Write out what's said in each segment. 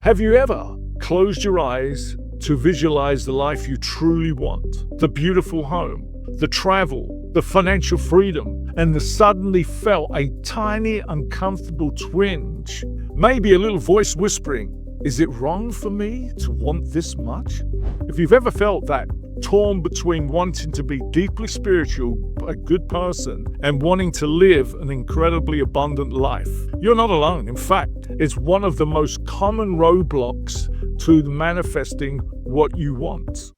Have you ever closed your eyes to visualize the life you truly want? The beautiful home, the travel, the financial freedom, and then suddenly felt a tiny uncomfortable twinge, maybe a little voice whispering, "Is it wrong for me to want this much?" If you've ever felt that, torn between wanting to be deeply spiritual, a good person, and wanting to live an incredibly abundant life, you're not alone. In fact, it's one of the most common roadblocks to manifesting what you want.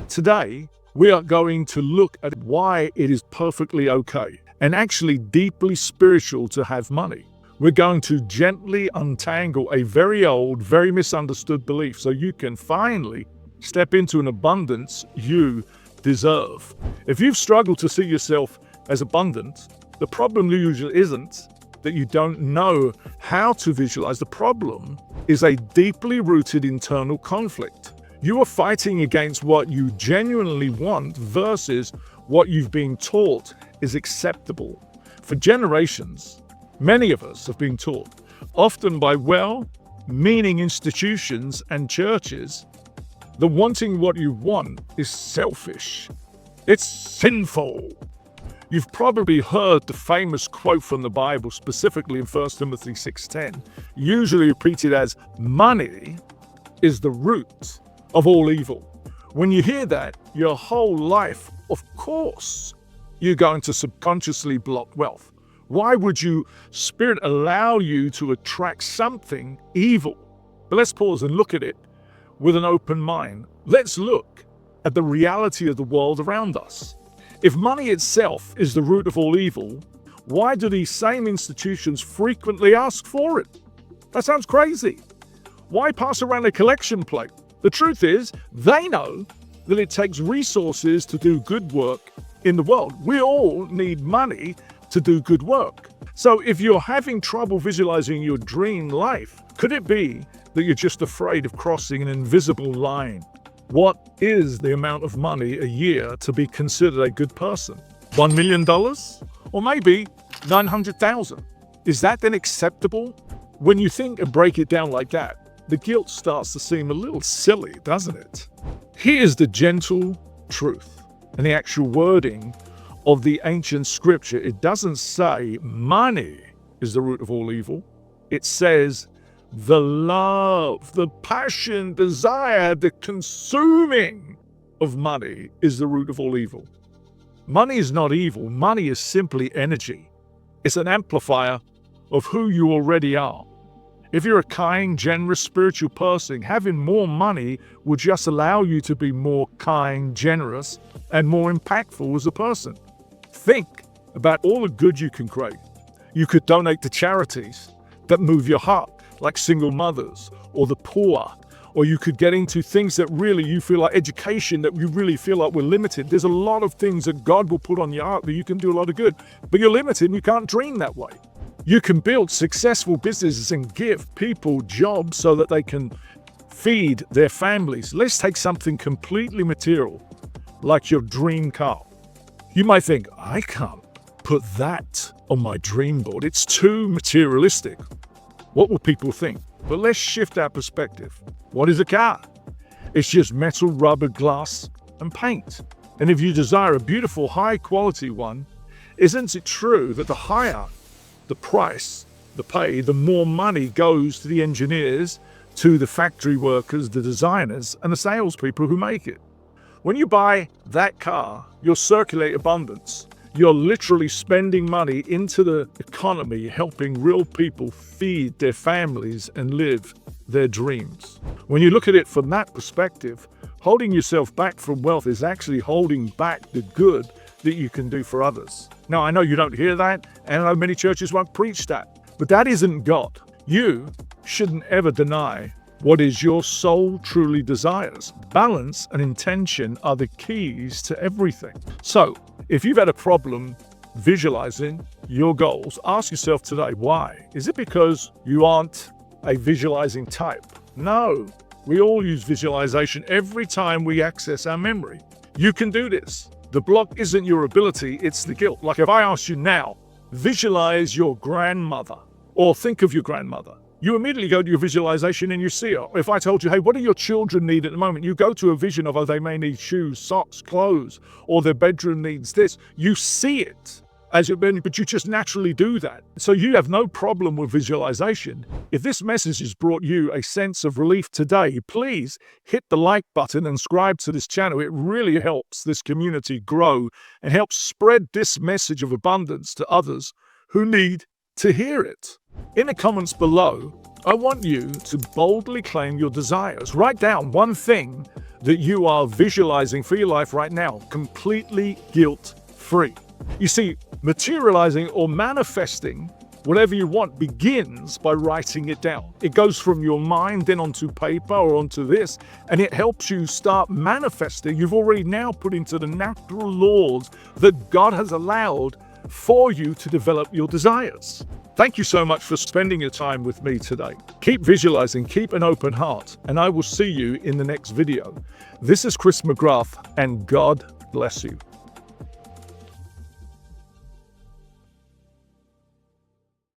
Today, we are going to look at why it is perfectly okay and actually deeply spiritual to have money. We're going to gently untangle a very old, very misunderstood belief so you can finally step into an abundance you deserve. If you've struggled to see yourself as abundant, the problem usually isn't that you don't know how to visualize. The problem is a deeply rooted internal conflict. You are fighting against what you genuinely want versus what you've been taught is acceptable. For generations, many of us have been taught, often by well-meaning institutions and churches, that wanting what you want is selfish. It's sinful. You've probably heard the famous quote from the Bible, specifically in 1 Timothy 6:10, usually repeated as, "Money is the root of all evil." When you hear that, your whole life, of course, you're going to subconsciously block wealth. Why would your spirit allow you to attract something evil? But let's pause and look at it with an open mind. Let's look at the reality of the world around us. If money itself is the root of all evil, why do these same institutions frequently ask for it? That sounds crazy. Why pass around a collection plate? The truth is, they know that it takes resources to do good work in the world. We all need money to do good work. So if you're having trouble visualizing your dream life, could it be that you're just afraid of crossing an invisible line? What is the amount of money a year to be considered a good person? $1 million? Or maybe 900,000? Is that then acceptable? When you think and break it down like that, the guilt starts to seem a little silly, doesn't it? Here's the gentle truth and the actual wording of the ancient scripture. It doesn't say money is the root of all evil. It says the love, the passion, desire, the consuming of money is the root of all evil. Money is not evil. Money is simply energy. It's an amplifier of who you already are. If you're a kind, generous, spiritual person, having more money will just allow you to be more kind, generous, and more impactful as a person. Think about all the good you can create. You could donate to charities that move your heart, like single mothers or the poor, or you could get into things that really you feel like education that you really feel like we're limited. There's a lot of things that God will put on your heart that you can do a lot of good, but you're limited and you can't dream that way. You can build successful businesses and give people jobs so that they can feed their families. Let's take something completely material, like your dream car. You might think, I can't put that on my dream board. It's too materialistic. What will people think? But let's shift our perspective. What is a car? It's just metal, rubber, glass, and paint. And if you desire a beautiful, high-quality one, isn't it true that the higher the price, the pay, the more money goes to the engineers, to the factory workers, the designers, and the salespeople who make it? When you buy that car, you'll circulate abundance. You're literally spending money into the economy, helping real people feed their families and live their dreams. When you look at it from that perspective, holding yourself back from wealth is actually holding back the good that you can do for others. Now, I know you don't hear that, and I know many churches won't preach that, but that isn't God. You shouldn't ever deny what is your soul truly desires. Balance and intention are the keys to everything. So, if you've had a problem visualizing your goals, ask yourself today, why? Is it because you aren't a visualizing type? No, we all use visualization every time we access our memory. You can do this. The block isn't your ability, it's the guilt. Like if I asked you now, Visualize your grandmother, or think of your grandmother. You immediately go to your visualization and you see her. If I told you, hey, what do your children need at the moment? You go to a vision of, oh, they may need shoes, socks, clothes, or their bedroom needs this. You see it as you're being, but you just naturally do that. So you have no problem with visualization. If this message has brought you a sense of relief today, please hit the like button and subscribe to this channel. It really helps this community grow and helps spread this message of abundance to others who need to hear it. In the comments below, I want you to boldly claim your desires. Write down one thing that you are visualizing for your life right now, completely guilt-free. You see, materializing or manifesting whatever you want begins by writing it down. It goes from your mind then onto paper or onto this, and it helps you start manifesting. You've already now put into the natural laws that God has allowed for you to develop your desires. Thank you so much for spending your time with me today. Keep visualizing, keep an open heart, and I will see you in the next video. This is Chris McGrath, and God bless you.